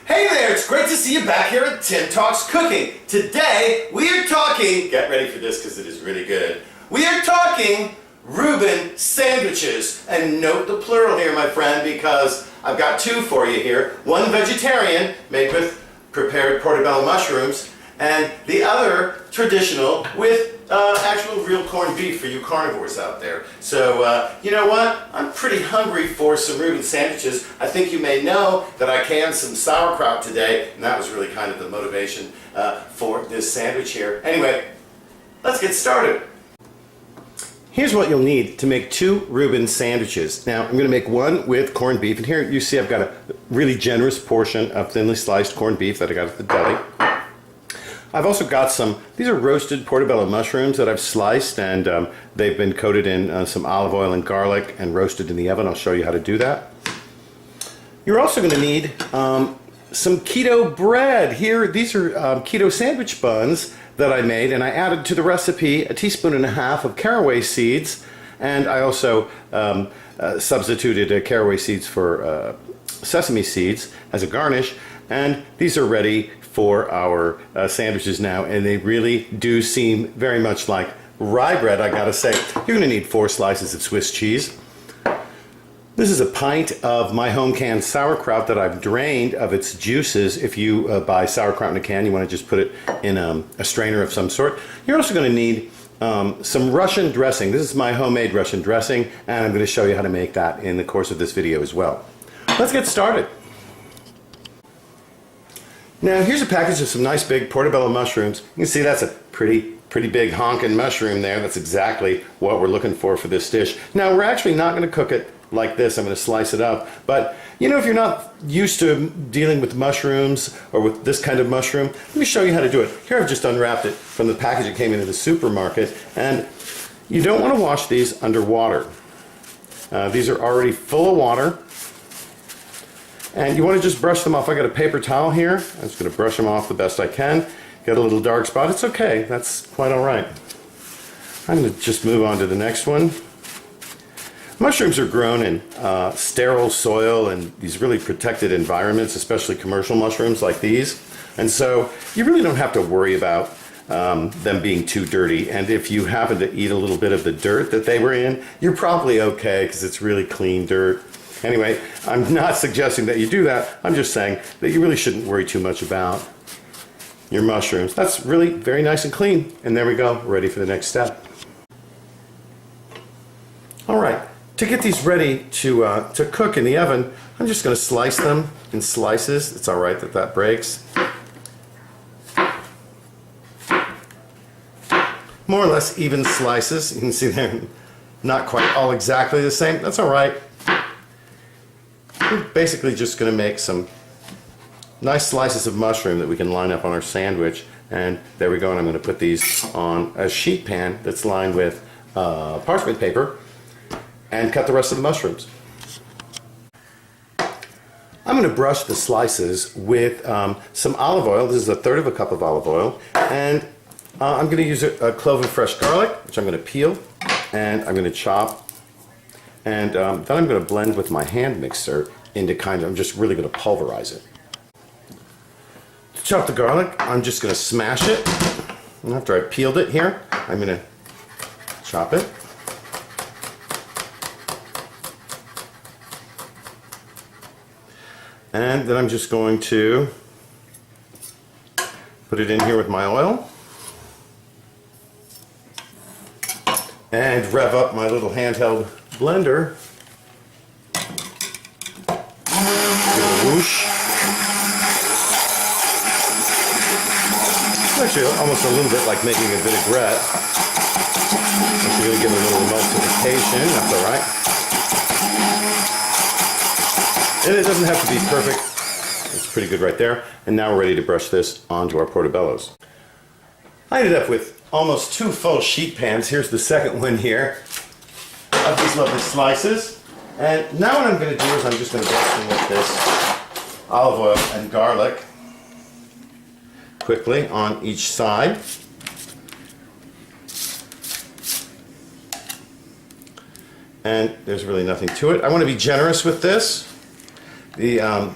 Hey there, it's great to see you back here at Tim Talks Cooking. Today, we are talking, get ready for this because it is really good. We are talking Reuben sandwiches. And note the plural here, my friend, because I've got two for you here. One vegetarian, made with prepared portobello mushrooms, and the other traditional with actual real corned beef for you carnivores out there. So, you know what? I'm pretty hungry for some Reuben sandwiches. I think you may know that I canned some sauerkraut today, and that was really kind of the motivation for this sandwich here. Anyway, let's get started. Here's what you'll need to make two Reuben sandwiches. Now, I'm going to make one with corned beef, and here you see I've got a really generous portion of thinly sliced corned beef that I got at the deli. I've also got these are roasted portobello mushrooms that I've sliced, and they've been coated in some olive oil and garlic and roasted in the oven. I'll show you how to do that. You're also going to need some keto bread. Here, these are keto sandwich buns that I made, and I added to the recipe a teaspoon and a half of caraway seeds, and I also substituted caraway seeds for sesame seeds as a garnish, and these are ready for our sandwiches now, and they really do seem very much like rye bread, I gotta say. You're gonna need 4 slices of Swiss cheese. This is a pint of my home canned sauerkraut that I've drained of its juices. If you buy sauerkraut in a can, you wanna just put it in a strainer of some sort. You're also gonna need some Russian dressing. This is my homemade Russian dressing, and I'm gonna show you how to make that in the course of this video as well. Let's get started. Now here's a package of some nice big portobello mushrooms. You can see that's a pretty big honking mushroom there. That's exactly what we're looking for this dish. Now we're actually not going to cook it like this. I'm going to slice it up. But you know, if you're not used to dealing with mushrooms or with this kind of mushroom, let me show you how to do it. Here I've just unwrapped it from the package that came into the supermarket, and you don't want to wash these under water. These are already full of water. And you want to just brush them off. I got a paper towel here. I'm just going to brush them off the best I can. Got a little dark spot. It's okay. That's quite all right. I'm going to just move on to the next one. Mushrooms are grown in sterile soil and these really protected environments, especially commercial mushrooms like these. And so you really don't have to worry about them being too dirty. And if you happen to eat a little bit of the dirt that they were in, you're probably okay because it's really clean dirt. Anyway, I'm not suggesting that you do that. I'm just saying that you really shouldn't worry too much about your mushrooms. That's really very nice and clean. And there we go, ready for the next step. All right, to get these ready to cook in the oven, I'm just going to slice them in slices. It's all right that that breaks. More or less even slices. You can see they're not quite all exactly the same. That's all right. We're basically just going to make some nice slices of mushroom that we can line up on our sandwich, and there we go. And I'm going to put these on a sheet pan that's lined with parchment paper and cut the rest of the mushrooms. I'm going to brush the slices with some olive oil. This is 1/3 cup of olive oil, and I'm going to use a clove of fresh garlic, which I'm going to peel, and I'm going to chop. And then I'm going to blend with my hand mixer into I'm just really going to pulverize it. To chop the garlic, I'm just going to smash it. And after I peeled it here, I'm going to chop it. And then I'm just going to put it in here with my oil. And rev up my little handheld blender. Whoosh. It's actually almost a little bit like making a vinaigrette. It's going to give it a little emulsification. That's all right. And it doesn't have to be perfect. It's pretty good right there. And now we're ready to brush this onto our portobellos. I ended up with almost 2 full sheet pans. Here's the second one here of these lovely slices. And now what I'm going to do is I'm just going to brush them with this olive oil and garlic quickly on each side. And there's really nothing to it. I want to be generous with this. The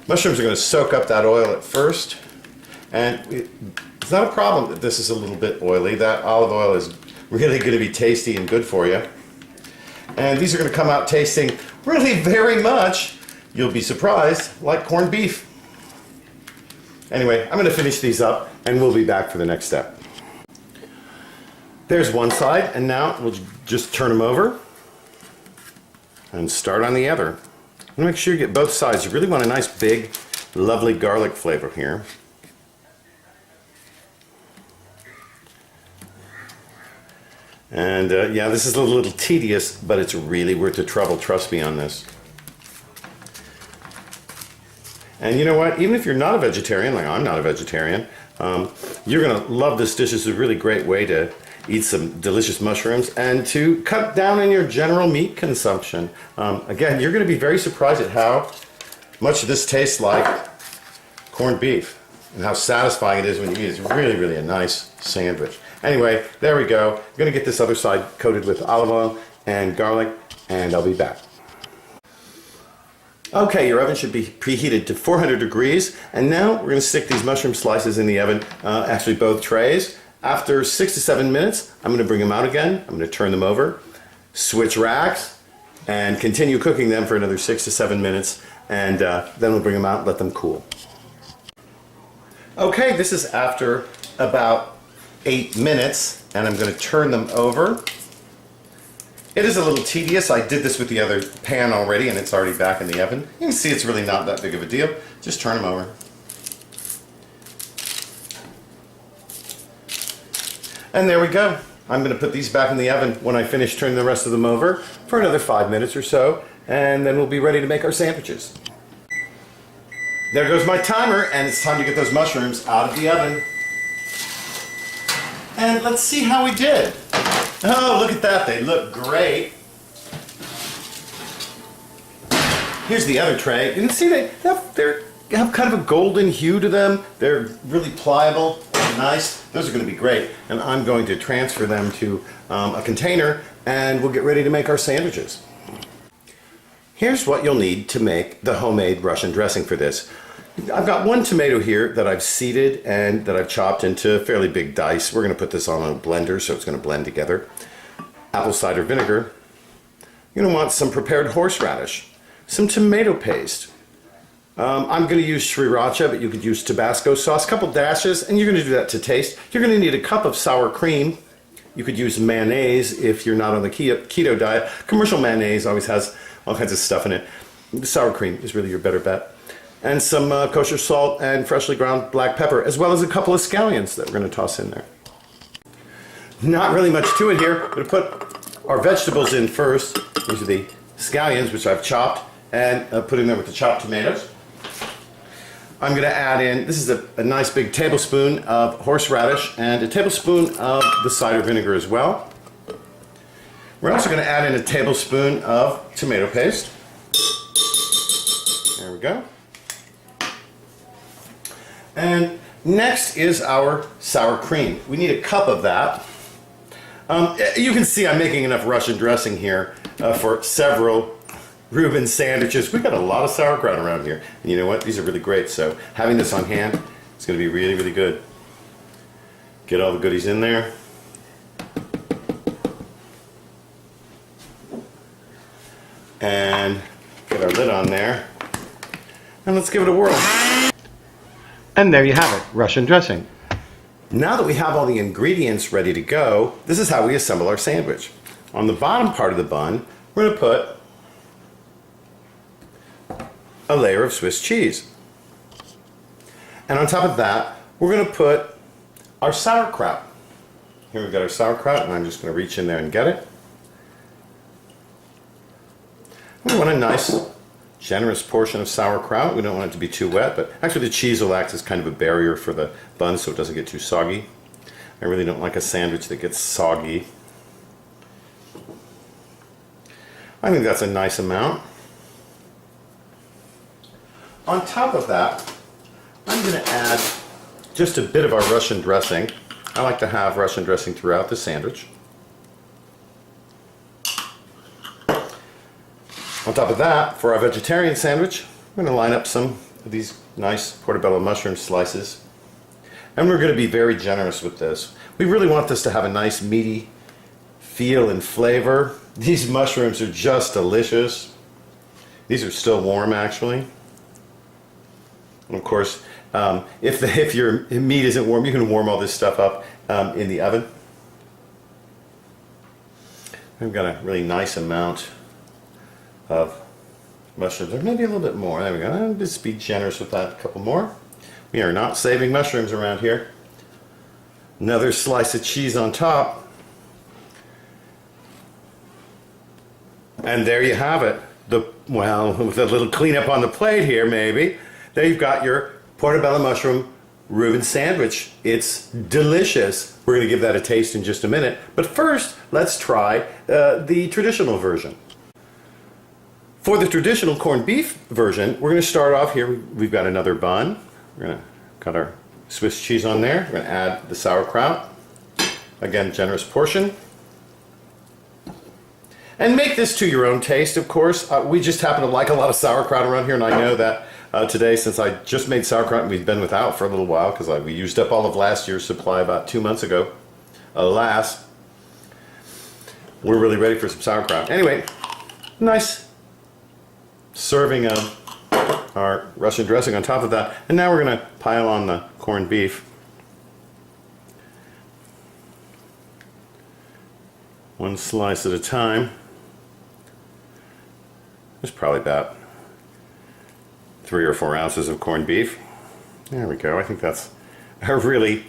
Mushrooms are going to soak up that oil at first, and it's not a problem that this is a little bit oily. That olive oil is really going to be tasty and good for you. And these are going to come out tasting really very much, you'll be surprised, like corned beef. Anyway, I'm going to finish these up and we'll be back for the next step. There's one side, and now we'll just turn them over and start on the other. Make sure you get both sides. You really want a nice big lovely garlic flavor here. And yeah, this is a little tedious, but it's really worth the trouble, trust me on this. And you know what, even if you're not a vegetarian, like I'm not a vegetarian, you're gonna love this dish. It's a really great way to eat some delicious mushrooms and to cut down on your general meat consumption. Again, you're gonna be very surprised at how much this tastes like corned beef and how satisfying it is when you eat it. It's really, really a nice sandwich. Anyway, there we go. I'm gonna get this other side coated with olive oil and garlic, and I'll be back. Okay, your oven should be preheated to 400 degrees, and now we're gonna stick these mushroom slices in the oven, actually both trays. After 6 to 7 minutes, I'm gonna bring them out again. I'm gonna turn them over, switch racks, and continue cooking them for another 6 to 7 minutes, and then we'll bring them out and let them cool. Okay, this is after about 8 minutes, and I'm going to turn them over. It is a little tedious. I did this with the other pan already, and it's already back in the oven. You can see it's really not that big of a deal. Just turn them over. And there we go. I'm going to put these back in the oven when I finish turning the rest of them over for another 5 minutes or so, and then we'll be ready to make our sandwiches. There goes my timer, and it's time to get those mushrooms out of the oven. And let's see how we did. Oh, look at that. They look great. Here's the other tray. You can see they have kind of a golden hue to them. They're really pliable and nice. Those are going to be great. And I'm going to transfer them to a container, and we'll get ready to make our sandwiches. Here's what you'll need to make the homemade Russian dressing for this. I've got one tomato here that I've seeded and that I've chopped into fairly big dice. We're going to put this on a blender so it's going to blend together. Apple cider vinegar. You're going to want some prepared horseradish, some tomato paste. I'm going to use sriracha, but you could use Tabasco sauce, a couple dashes, and you're going to do that to taste. You're going to need a cup of sour cream. You could use mayonnaise if you're not on the keto diet. Commercial mayonnaise always has all kinds of stuff in it. The sour cream is really your better bet. And some kosher salt and freshly ground black pepper, as well as a couple of scallions that we're going to toss in there. Not really much to it here. We're going to put our vegetables in first. These are the scallions, which I've chopped, and put in there with the chopped tomatoes. I'm going to add in, this is a nice big tablespoon of horseradish and a tablespoon of the cider vinegar as well. We're also going to add in a tablespoon of tomato paste. There we go. And next is our sour cream. We need a cup of that. You can see I'm making enough Russian dressing here for several Reuben sandwiches. We've got a lot of sauerkraut around here. And you know what? These are really great. So having this on hand is going to be really, really good. Get all the goodies in there. And get our lid on there. And let's give it a whirl. And there you have it, Russian dressing. Now that we have all the ingredients ready to go, this is how we assemble our sandwich. On the bottom part of the bun, we're going to put a layer of Swiss cheese. And on top of that, we're going to put our sauerkraut. Here we've got our sauerkraut, and I'm just going to reach in there and get it. We want a nice generous portion of sauerkraut. We don't want it to be too wet, but actually the cheese will act as kind of a barrier for the bun so it doesn't get too soggy. I really don't like a sandwich that gets soggy. I think that's a nice amount. On top of that, I'm going to add just a bit of our Russian dressing. I like to have Russian dressing throughout the sandwich. On top of that, for our vegetarian sandwich, we're going to line up some of these nice portobello mushroom slices. And we're going to be very generous with this. We really want this to have a nice meaty feel and flavor. These mushrooms are just delicious. These are still warm, actually. And of course, if your meat isn't warm, you can warm all this stuff up in the oven. We've got a really nice amount of mushrooms, or maybe a little bit more. There we go. Just be generous with that. A couple more. We are not saving mushrooms around here. Another slice of cheese on top. And there you have it. Well, with a little cleanup on the plate here, maybe. There you've got your portobello mushroom Reuben sandwich. It's delicious. We're going to give that a taste in just a minute. But first, let's try the traditional version. For the traditional corned beef version, we're going to start off here. We've got another bun. We're going to cut our Swiss cheese on there. We're going to add the sauerkraut. Again, generous portion. And make this to your own taste, of course. We just happen to like a lot of sauerkraut around here, and I know that today, since I just made sauerkraut and we've been without for a little while because we used up all of last year's supply about 2 months ago. Alas, we're really ready for some sauerkraut. Anyway, nice serving of our Russian dressing on top of that. And now we're going to pile on the corned beef. One slice at a time. There's probably about 3 or 4 ounces of corned beef. There we go. I think that's a really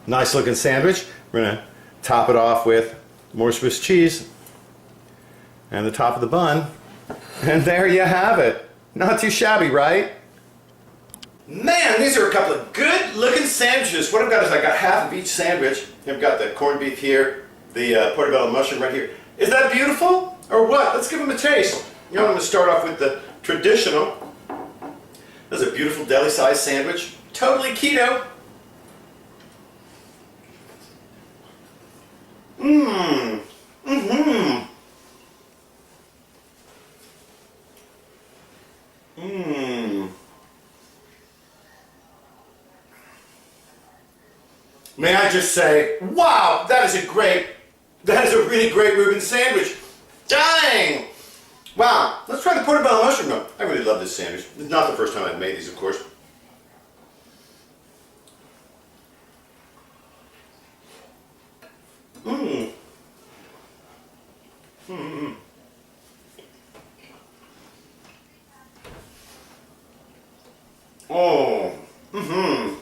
nice looking sandwich. We're going to top it off with more Swiss cheese and the top of the bun. And there you have it. Not too shabby, right? Man, these are a couple of good looking sandwiches. What I've got is I got half of each sandwich. I've got the corned beef here, the portobello mushroom right here. Is that beautiful or what? Let's give them a taste. You know, I'm going to start off with the traditional. This is a beautiful deli-sized sandwich. Totally keto. Mmm. Mm-hmm. Mmm. May I just say, wow, that is a really great Reuben sandwich. Dang! Wow, let's try the portobello mushroom though. I really love this sandwich. It's not the first time I've made these, of course. Mmm. Mmm. Oh. Mm-hmm.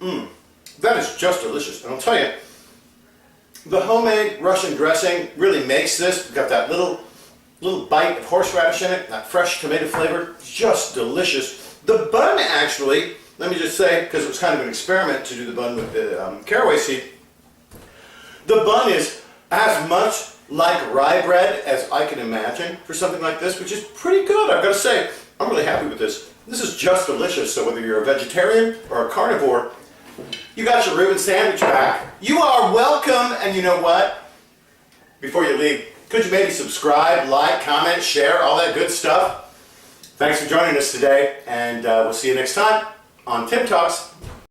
Mmm. That is just delicious. And I'll tell you, the homemade Russian dressing really makes this. We've got that little bite of horseradish in it, that fresh tomato flavor. Just delicious. The bun, actually, let me just say, because it was kind of an experiment to do the bun with the caraway seed, the bun is as much like rye bread as I can imagine for something like this, which is pretty good, I've got to say. I'm really happy with this. This is just delicious, so whether you're a vegetarian or a carnivore, you got your Reuben sandwich back. You are welcome, and you know what? Before you leave, could you maybe subscribe, like, comment, share, all that good stuff? Thanks for joining us today, and we'll see you next time on Tim Talks.